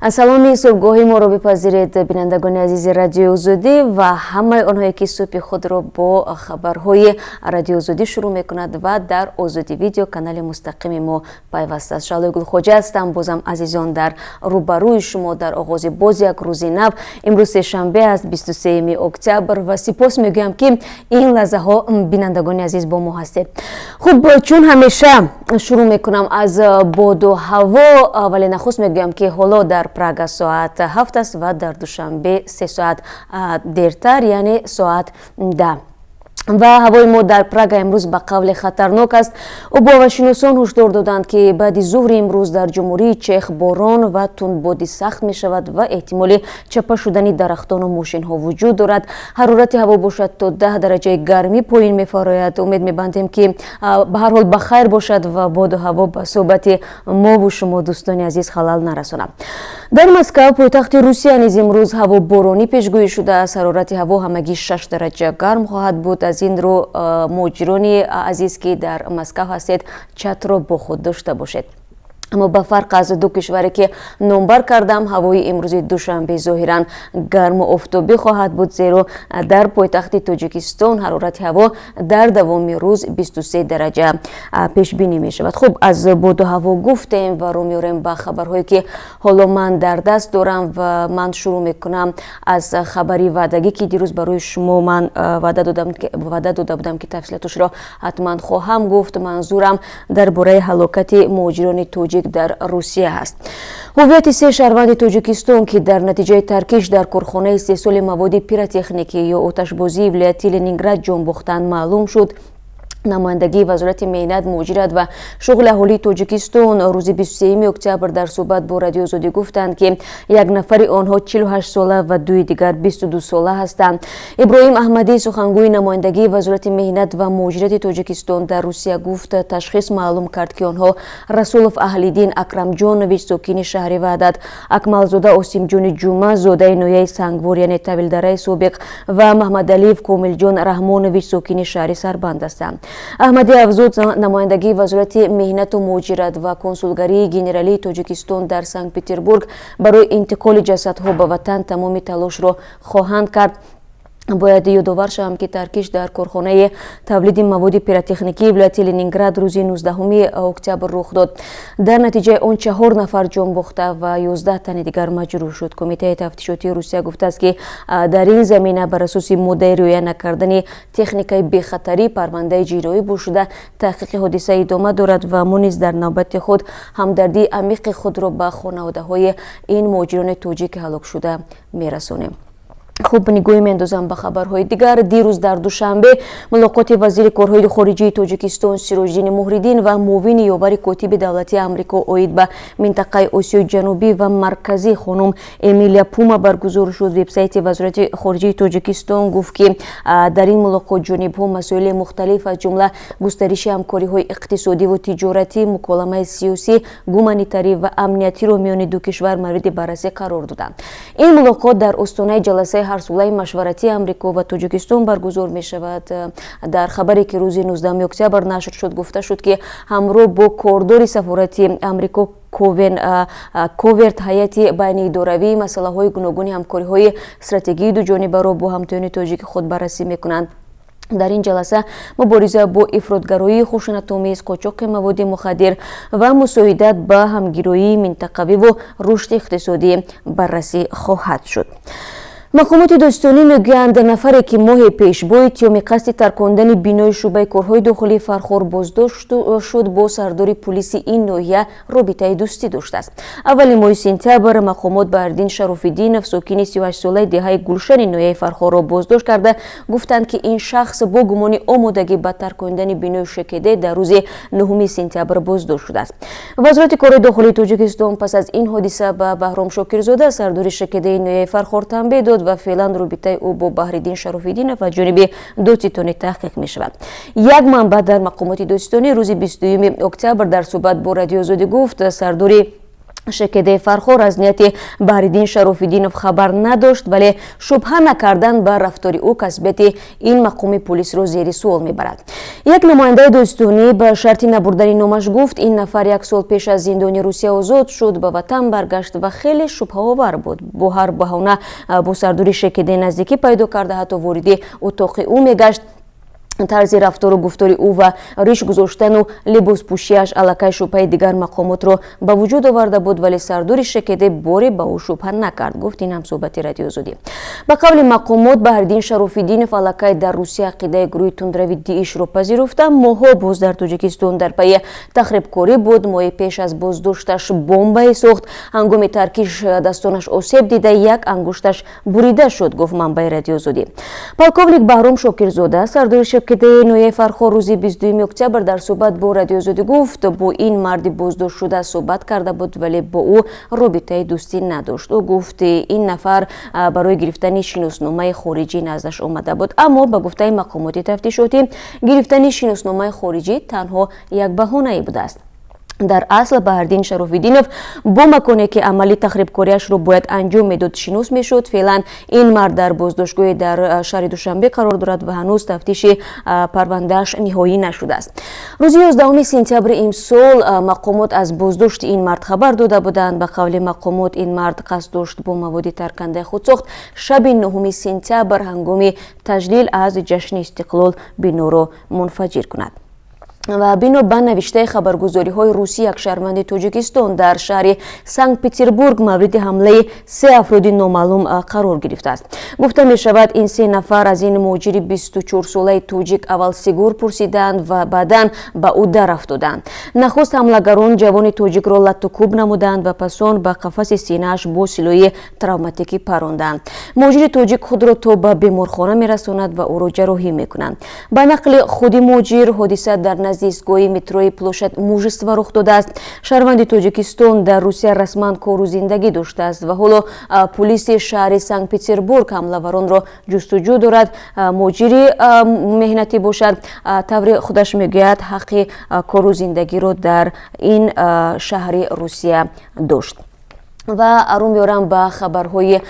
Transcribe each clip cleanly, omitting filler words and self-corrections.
سلامی صبحگاهی ما رو بپذیرید بینندگان عزیز رادیو آزادی و همه آنهایی که صبح خود را با خبرهای رادیو آزادی شروع میکند و در آزادی ویدیو کانال مستقیم ما پیوسته است. شالوی گل خوجه هستم. بازم عزیزان در روبروی شما در آغاز باز یک روز نو. امروز شنبه است 23 اکتبر و سپاس میگویم که این لحظه ها بینندگان عزیز با ما هستید. خوب، چون همیشه شروع میکنم از باد و هوا، ولی نخست میگویم که حالا در پراگ ساعت 7 است و در دوشنبه 3 ساعت دیرتر یعنی ساعت 10 و هوای ما در پراگ امروز به قول خطرناک است. هواشناسان هشدار دادند که بعد ظهر امروز در جمهوری چک باران و تندبادی سخت می شود و احتمال چپه شدن درختان و ماشین ها وجود دارد. حرارت هوا باشد تا 10 درجه گرمی پایین می فراید. امید می بندیم که به هر حال بخیر باشد و باد و هوا به صحبت ما و شما دوستان عزیز خلل نرساند. در مسکو پایتخت روسیه نیز امروز هوا بارانی پیشگویی شده است. حرارت هوا همگی 6 درجه گرم خواهد بود. از این رو مهاجران عزیز که در مسکو هستید چتر را با خود داشته باشید. اما به فرق از دو کشوری که نامبر کردم، هوای امروز دوشنبه ظاهرا گرم و آفتابی خواهد بود، زیرا در پایتخت تاجیکستان حرارت هوا در دوام روز 23 درجه پیش بینی می شود. خب، از باد و هوا گفتیم و رو میاریم به خبرهایی که حالا من در دست دارم و من شروع میکنم از خبری وعدگی که دیروز برای شما من وعده داده بودم که تفصیلاتش را حتما خواهم گفت. منظورم درباره هلاکت مهاجران تاجیک در روسیه است. هویت 3 شهروند تاجیکستان که در نتیجه ترکیش در کارخانه استحصال مواد پیروتکنیکی یا آتشبازی ولایت لنینگراد جان باختند معلوم شد. نمایندگی وزارت مهنت، مهاجرت و شغل اهالی تاجیکستان روز 23 اکتبر در صحبت با رادیو آزادی گفتند که یک نفر آنها 48 ساله و دوی دیگر 22 ساله هستند. ابراهیم احمدی سخنگوی نمایندگی وزارت مهنت و مهاجرت تاجیکستان در روسیه گفت تشخیص معلوم کرد که آنها رسولوف اهلیدین اکرم جانویچ ساکن شهر وحدت، اکملزاده آسیم جان جمعه زاده نویه سنگوار یعنی طویلدره سابق و محمد علیف کامل جان رحمانویچ ساکن شهر سربند هستند. احمدی افزود نمایندگی وزارت مهنت و مهاجرت و کنسولگری گنرالی تاجیکستان در سنت پترزبورگ برای انتقال جسدها به وطن تمام تلاش را خواهند کرد. باید یادآور شوم که ترکیش در کارخانه تولید مواد پیروتکنیکی ولایت لنینگراد روز 19 اکتبر رخ داد. در نتیجه آن 4 نفر جان باخته و 11 تن دیگر مجروح شد. کمیته تفتیشاتی روسیه گفته است که در این زمینه بر اساس ماده رعایت نکردن تکنیکای بی‌خطری پرونده جرایی شده تحقیق حادثه ادامه دارد و ما نیز در نوبت خود همدردی عمیق خود را به خانواده‌های این مهاجران تاجیک هلاک شده می‌رسانیم. خوب، نگاهی می‌اندازم به خبرهای دیگر. دیروز در دوشنبه ملاقات وزیر کارهای خارجه تاجیکستان سیراجدین مهردین و معاون یاور کاتب دولتی آمریکا عاید به منطقه آسیای جنوبی و مرکزی خانم امیلیا پوما برگزار شد. وبسایت وزارت خارجه تاجیکستان گفت که در این ملاقات جانب‌ها مسائل مختلف از جمله گسترش همکاری‌های اقتصادی و تجارتی، مکالمه سیاسی، گومانیتاری و امنیتی را میان دو کشور مورد بررسی قرار دادند. این ملاقات در استانه جلسه هر ساله مشورتی آمریکا و تاجیکستان برگزار می شود. در خبری که روز 19 اکتبر نشر شد گفته شد که همراه با کاردار سفارتی آمریکا کوورت هیئت بین اداروی مسئله های گوناگون همکاری های استراتژی دو جانبه را با همتایان تاجیک خود بررسی می کنند. در این جلسه مبارزه با افراطگرایی، خشونت‌آمیز، قاچاق مواد مخدر و مساعدت به همگرایی منطقوی و رشد اقتصادی بررسی خواهد شد. مقامات داستانی میگویند نفری که ماه پیش با اتهام قصد ترکاندن بینای شعبه کارهای داخلی فرخار بازداشت شد با سردار پلیس این ناحیه رابطه دوستی داشته است. اول ماه سپتامبر مقامات بردین شراف‌الدین ساکن 38 ساله دهه گلشن ناحیه فرخار را بازداشت کرده گفتند که این شخص با گمان آمادگی به ترکاندن بینای شکیده در روز 9 سپتامبر بازداشت شده است. وزارت کار داخلی تاجیکستان پس از این حادثه به بهرام شاکرزاده سردار شکیده ناحیه فرخار تنبیه داد و فعلا رابطه او با بهرالدین شراف‌الدین و جانب دو تیتونی تحقیق می شود. یک منبع در مقامات داستانی روز 22 اکتبر در صحبت با رادیو آزادی گفت سردار шекедаи фархор аз нияти баҳриддин шарофиддинов хабар надошт, вале шубҳа накардан ба рафтори ӯ касбияти ин мақоми пулисро зери суол мебарад. Як намояндаи дӯстонӣ ба шарти набурдани номаш гуфт, ин нафар 1 сол пеш аз зиндони Русия озод шуд, ба ватан баргашт ва хеле шубҳаовар буд. Бо ҳар баҳона бо сардори шекедаи наздикӣ пайдо карда ҳатто вориди утоқи ӯ мегашт. тарзи рафтору гуфтори ӯ ва риш гузоштану либоспӯшиаш аллакай шубҳаи дигар мақомотро ба вуҷуд оварда буд, вале сардори шекеда боре ба ӯ шубҳа накард, гуфт ин ҳамсӯҳбати Радиои Озодӣ. Ба қавли мақомот, Баҳриддин Шарофиддинов аллакай дар Русия ақидаи гурӯҳи тундрави Диишро пазируфта, моҳҳо боз дар Тоҷикистон дар пайи тахрибкорӣ буд. Моҳи пеш аз боздошташ бомбае сохт, ҳангоми таркиш дастонаш осеб дида, як ангушташ бурида шуд, гуфт манбаи Радиои Озодӣ. Полковник Баҳром Шокирзода, сардори шекедаи ноҳияи Фархор рӯзи 22 октябр дар суҳбат бо Радиои Озодӣ гуфт, бо ин марди боздоштшуда суҳбат карда буд, вале бо ӯ робитаи дӯстӣ надошт. Ӯ гуфт, ин нафар барои гирифтани шиносномаи хориҷӣ наздаш омада буд, аммо ба гуфтаи мақомоти тафтишотӣ гирифтани шиносномаи хориҷӣ танҳо як баҳонае будааст. дар асл Баҳриддин Шарофиддинов бо маконе ки амали тахрибкориашро бояд анҷом медод шинос мешуд. Феълан ин мард дар боздоштгоҳе дар шаҳри Душанбе қарор дорад ва ҳанӯз тафтиши парвандааш ниҳоӣ нашудааст. Рӯзи 11 сентябри имсол мақомот аз боздошти ин мард хабар дода буданд. Ба қавли мақомот, ин мард қасд дошт бо маводи таркандаи худсохт шаби 9 сентябр ҳангоми таҷлил аз ҷашни Истиқлол биноро мунфаҷир кунад. ва бино ба навиштаи хабаргузориҳои русӣ, як шаҳрванди Тоҷикистон дар шаҳри Санкт-Петербург мавриди ҳамлаи 3 афроди номаълум қарор гирифтааст. Гуфта мешавад, ин 3 нафар аз ин муҳоҷири 24-солаи тоҷик аввал сигур пурсиданд ва баъдан ба ӯ дарафтоданд. Нахуст ҳамлагарон ҷавони тоҷикро латтукӯб намуданд ва пасон ба қафаси синааш бо силоҳи травматикӣ паронданд. Муҳоҷири тоҷик худро то ба беморхона мерасонад ва ӯро ҷарроҳӣ мекунанд. Ба нақли худи муҳоҷир, ҳодиса дар истоҳои метрои плошад Мужества рух додааст. Шаҳрванди Тоҷикистон дар Русия расман кору зиндагӣ доштааст ва ҳоло полиси шаҳри Санкт-Петербург ҳамлаваронро ҷустуҷӯ дорад. муҳоҷири меҳнатӣ бошад, таври худаш мегӯяд ҳаққи кору зиндагиро дар ин шаҳри Русия дошт. ва арӯ меорам ба хабарҳои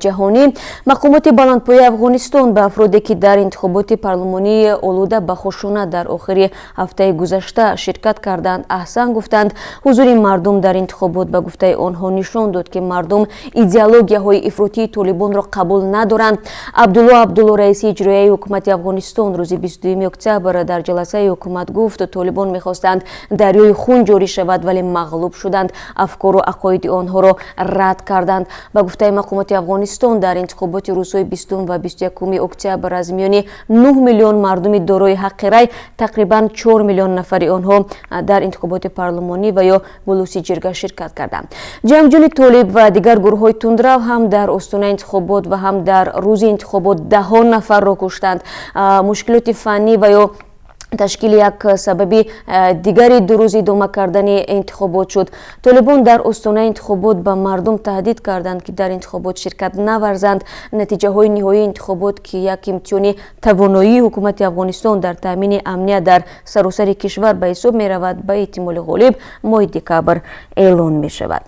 ҷаҳонӣ. Мақомоти баландпояи Афғонистон ба афроде ки дар интихоботи парлумонии олуда ба хушона дар охири ҳафтаи гузашта ширкат карданд аҳсан гуфтанд. ҳузури мардум дар интихобот ба гуфтаи онҳо нишон дод ки мардум идеологияҳои ифротии толибонро қабул надоранд. Абдулло раиси иҷроияи ҳукумати Афғонистон рӯзи 22 октябр дар ҷаласаи ҳукумат гуфт, толибон мехостанд дарёи хун ҷорӣ шавад, вале мағлуб шуданд. Афкору ақоиди онҳоро рад карданд. Ба гуфтаи мақомоти Афғонистон дар интихоботи рӯзҳои 20 ва 21 октябр аз миёни 9 миллион мардуми дорои ҳаққи рай тақрибан 4 миллион нафари онҳо дар интихоботи парлумонӣ ва ё булуси ҷирга ширкат карданд. Ҷангҷӯли Толиб ва дигар гурӯҳҳои тундрав ҳам дар остонаи интихобот ва ҳам дар рӯзи интихобот даҳон нафарро куштанд. Мушкилоти фаннӣ ва ё ташкили як сабаби дигари ду рӯз идома кардани интихобот шуд. Толибон дар остонаи интихобот ба мардум таҳдид карданд ки дар интихобот ширкат наварзанд. Натиҷаҳои ниҳоии интихобот ки як имтиҳони тавоноии ҳукумати Афғонистон дар таъмини амният дар саросари кишвар ба ҳисоб меравад, ба эҳтимоли ғолиб моҳи декабр эълон мешавад.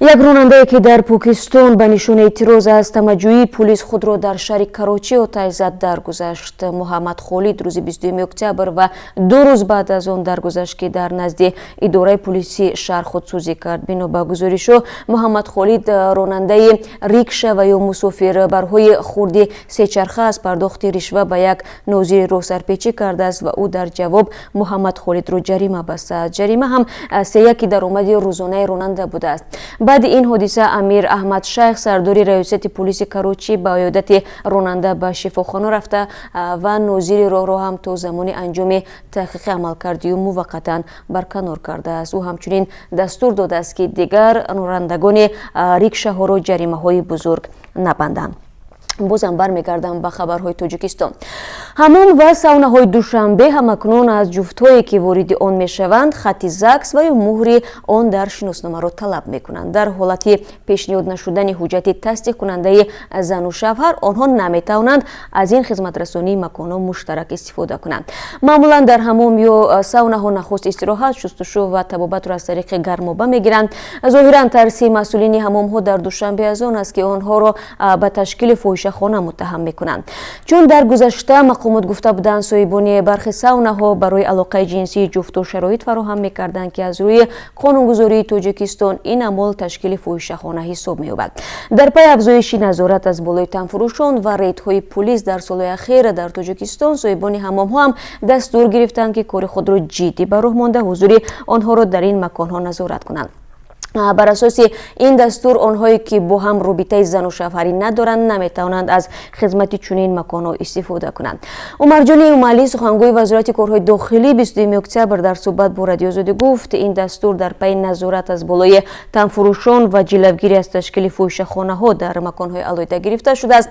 Як ронандае ки дар Покистон ба нишони эътироз аз тамаҷҷӯии пулис худро дар шаҳри Карочи оташ зад даргузашт. Муҳаммад Холид рӯзи 22 октябр ва 2 рӯз баъд аз он даргузашт ки дар назди идораи пулиси шаҳр худсӯзӣ кард. Бино ба гузоришҳо, Муҳаммад Холид ронандаи рикша ва ё мусофирбарҳои хурди сечарха аз пардохти ришва ба як нозири роҳсарпечӣ кардааст ва ӯ дар ҷавоб Муҳаммад Холидро ҷарима бастааст. Ҷарима ҳам сеяки даромади рӯзонаи ронанда будааст. баъди ин ҳодиса Амир Аҳмад Шайх, сардори раёсати пулиси Карочи, ба оёдати ронанда ба шифохона рафта ва нозири роҳро ҳам то замони анҷоми таҳқиқи амалкардиҳо муваққатан барканор кардааст. ӯ ҳамчунин дастур додааст ки дигар ронандагони рикшаҳоро ҷаримаҳои бузург набанданд. бозам бармегардам ба хабарҳои Тоҷикистон. ҳамом ва саунаҳои душанбе ҳамакнун аз ҷуфтҳое ки вориди он мешаванд хати закс ва ё муҳри он дар шиносномаро талаб мекунанд. Дар ҳолати пешниҳод нашудани ҳуҷҷати тасдиқкунандаи зану шавҳар онҳо наметавонанд аз ин хизматрасонии маконҳо муштарак истифода кунанд. маъмулан дар ҳамом ё саунаҳо нахуст истироҳат, шустушӯ ва табобатро аз тариқи гармоба мегиранд. зоҳиран тарси масъулини ҳамомҳо дар душанбе аз он аст ки онҳоро ба ташкили фоҳишахона муттаҳам мекунанд. чун дар гузашта мақомот гуфта буданд соҳибони бархи саунаҳо барои алоқаи ҷинсии ҷуфту шароит фароҳам мекарданд ки аз рӯи қонунгузории Тоҷикистон ин амол ташкили фоҳишахона ҳисоб меёбад. дар пай афзоиши назорат аз болои танфурӯшон ва рейдҳои пулис дар солҳои ахир дар Тоҷикистон соҳибони ҳамомҳо ҳам дастур гирифтанд ки кори худро ҷиддӣ ба роҳ монда ҳузури онҳоро дар ин маконҳо назорат кунанд. бар асоси ин дастур онҳое ки бо ҳам робитаи зану шавҳарӣ надоранд наметавонанд аз хизмати чунин маконҳо истифода кунанд. умарҷони умалӣ сухангӯи вазорати корҳои дохилӣ 22 октябр дар суҳбат бо Радио Озодӣ гуфт ин дастур дар пайи назорат аз болои танфурӯшон ва ҷилавгирӣ аз ташкили фоҳишахонаҳо дар маконҳои алоҳида гирифта шудааст.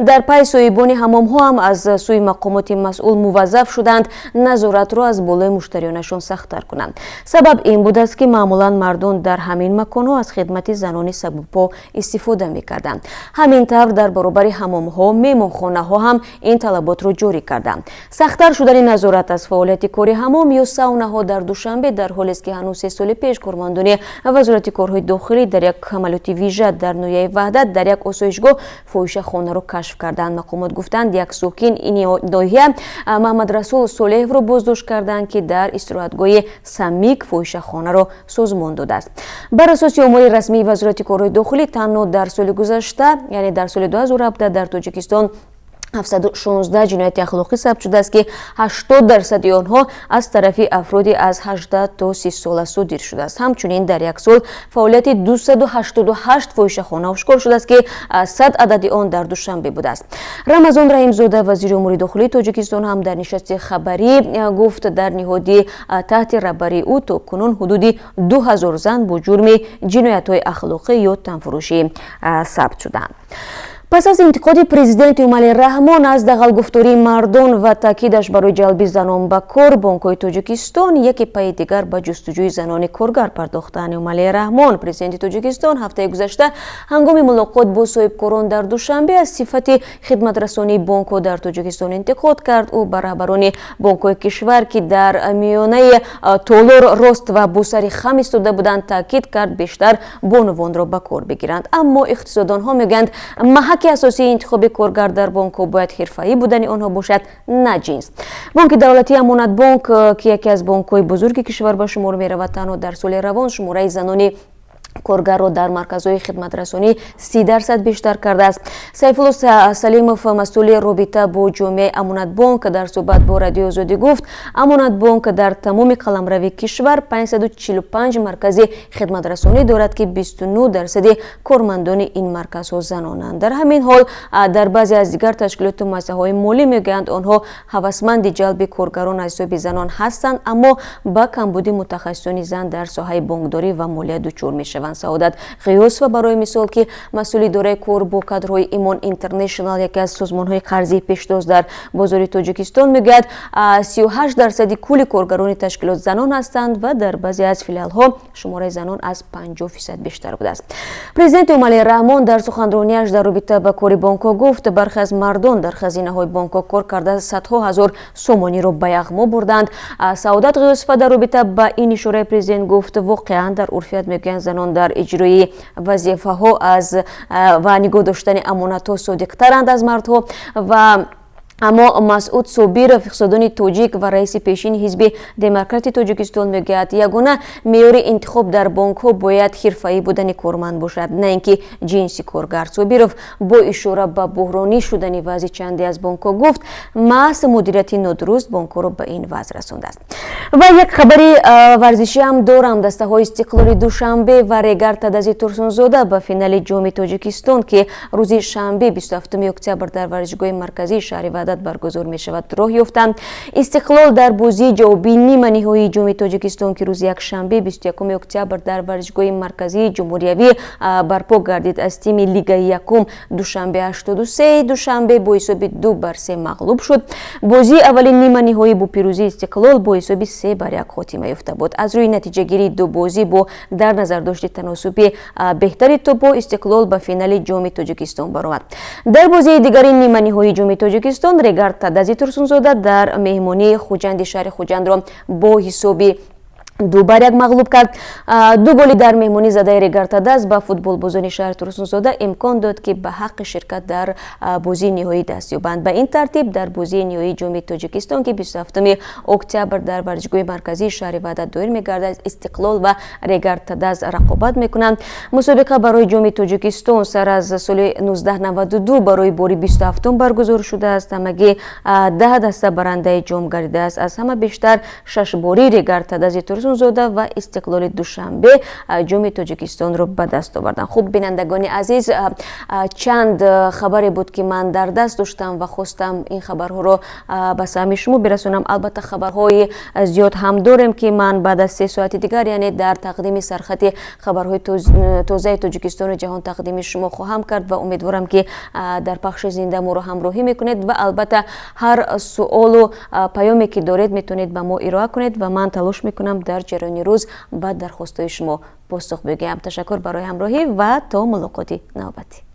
дар пай соҳибони ҳамомҳо ҳам аз сӯи мақомоти масъул муваззаф шуданд назоратро аз болои муштариёнашон сахттар кунанд. сабаб ин будааст ки маъмулан мардон дар ҳамин маконҳо аз хидмати занони сабукпо истифода мекарданд. ҳамин тавр дар баробари ҳамомҳо, меҳмонхонаҳо ҳам ин талаботро ҷорӣ карданд. сахттар шудани назорат аз фаъолияти кори ҳамом ё саунаҳо дар Душанбе дар ҳолест ки ҳанӯз 3 соли пеш кормандони вазорати корҳои дохилӣ дар як амалиёти вижа дар ноҳияи Ваҳдат дар як осоишгоҳ фоҳишахонаро кашф карданд. мақомот гуфтанд як сокин ин ноҳия Маҳмадрасул Солеҳовро боздошт карданд ки дар истироҳатгоҳи Самик фоҳишахонаро созмон додааст. бар асоси омори расмии вазорати корҳои дохилӣ танҳо дар соли гузашта яъне дар соли 2017 дар Тоҷикистон 716 ҷинояти ахлоқӣ сабт шудааст ки 80% онҳо аз тарафи афроди аз 18 то 30 сола содир шудааст. ҳамчунин дар як сол фаъолияти 288 фоҳишахона ошкор шудааст ки 100 адади он дар Душанбе будааст. Рамазон Раҳимзода вазири умури дохилии Тоҷикистон ҳам дар нишасти хабарӣ гуфт дар ниҳоди таҳти раҳбарии ӯ то кунун ҳудуди 2000 зан бо ҷурми ҷиноятҳои ахлоқӣ ё танфурӯшӣ сабт шуданд. пас аз интиқоди президенти Эмомали Раҳмон аз дағалгуфтории мардон ва таъкидаш барои ҷалби занон ба кор, Бонкҳои Тоҷикистон яке пайи дигар ба ҷустуҷӯи занони коргар пардохтанд. Эмомали Раҳмон президенти Тоҷикистон ҳафтаи гузашта ҳангоми мулоқот бо соҳибкорон дар Душанбе аз сифати хидматрасонии бонкҳо дар Тоҷикистон интиқод кард. ӯ ба раҳбарони бонкҳои кишвар ки дар миёнаи толор рост ва бо сари хам истода буданд таъкид кард бештар бонувонро ба кор бигиранд. аммо иқтисоддонҳо мегӯянд ки асосии интихоби коргар дар бонкҳо бояд ҳирфаӣ будани онҳо бошад, на ҷинс. бонки давлатии амонатбонк ки яке аз бонкҳои бузурги кишвар ба шумор меравад, танҳо дар соли равон шумораи занони коргарро дар марказҳои хидматрасонӣ 30% бештар кардааст. Сайфулло Салимов, масъули робита бо ҷомеаи Амонатбонк, дар суҳбат бо Радио Озодӣ гуфт, Амонатбонк дар тамоми қаламравии кишвар 545 маркази хидматрасонӣ дорад ки 29% кормандони ин марказҳо занонанд. дар ҳамин ҳол дар баъзе аз дигар ташкилоту муассисаҳои молӣ мегӯянд онҳо ҳавасманди ҷалби коргарон аз ҳисоби занон ҳастанд, аммо ба камбуди мутахассисони зан дар соҳаи бонкдорӣ ва молия дучор мешаванд. Саодат Ғиёсова барои мисол ки масъули идораи кор бо кадрҳои Имон Интернешнл, яке аз созмонҳои қарзии пешдоз дар бозори Тоҷикистон, мегӯяд 38% кули коргарони ташкилот занон ҳастанд ва дар баъзе аз филиалҳо шумораи занон аз 50% бештар будааст. Президенти Эмомали Раҳмон дар суханронияш дар робита ба кори бонкҳо гуфт, бархе аз мардон дар хазинаҳои бонкҳо кор карда садҳо ҳазор сомониро ба яғмо бурданд. Саодат Ғиёсова дар робита ба ин ишораи президент гуфт, воқеан дар урфият мегӯянд занон дар иҷрои вазифаҳо ва нигоҳ доштани амонатҳо содиқтаранд аз мардҳо ва аммо Масъуд Собиров, иқтисоддони тоҷик ва раиси пешини ҳизби Демократии Тоҷикистон мегӯяд, ягона меъёри интихоб дар бонкҳо бояд ҳирфаӣ будани корманд бошад, на ин ки ҷинси коргар. Собиров бо ишора ба буҳронӣ шудани вазъи чанде аз бонкҳо гуфт, маҳз мудирияти нодуруст бонкҳоро ба ин вазъ расондааст. ва як хабари варзишӣ ҳам дорам. Дастаҳои Истиқлоли Душанбе ва Регар Тадази Турсунзода ба финали ҷоми Тоҷикистон ки рӯзи шанбе 27 октябр дар варзишгоҳи марказии шаҳри وحدت برگزار می شود راه یافتند. استقلال در بازی جوابی نیمه نهایی جام تاجیکستان که روز یکشنبه 21 اکتبر در ورزشگاه مرکزی جمهوری برپا گردید از تیم لیگ یکم دوشنبه 83 دوشنبه با حساب 2-3 مغلوب شد. بازی اولین نیمه نهایی با پیروزی استقلال با حساب 3-1 خاتمه یافته بود. از روی نتیجه گیری دو بازی با در نظر داشت تناسبی بهتری توپ استقلال به فینال جام تاجیکستان برآمد. در بازی دیگر نیمه نهایی جام تاجیکستان رگارد تدازی ترسونزاده در مهمانی خوجند شهر خوجند را با حساب 2-1 مغلوب کرد. دو گلی در مهمانی زده رگارد تداز با فوتبال بازان شهر ترسونزاده امکان داد که به حق شرکت در بازی نهایی دست یابند. به این ترتیب در بازی نهایی جام تاجیکستان که 27 اکتبر در ورزشگاه مرکزی شهر وحدت دایر می‌گردد استقلال و رگارد تداز رقابت می‌کنند. مسابقه برای جام تاجیکستان سر از سال 1992 برای باری 27 برگزار شده است. همگی 10 دسته برنده جام گردیده است. از همه بیشتر 6 باری رگارد تداز زاده و استقلال دوشنبه جام تاجیکستان رو به دست آوردند. خوب بینندگان عزیز، چند خبری بود که من در دست داشتم و خواستم این خبرها رو به سهم شما برسونم. البته خبرهای زیاد هم داریم که من بعد از 3 ساعت دیگر یعنی در تقدیم سرخط خبرهای تازه تاجیکستان و جهان تقدیم شما خواهم کرد و امیدوارم که در پخش زنده ما رو همراهی میکنید و البته هر سوال و پیامی که دارید میتونید به ما ارائه کنید و من تلاش میکنم در جریان روز بعد درخواست‌های شما پاسخ بگیم. تشکر برای همراهی و تا ملاقات نوبتی.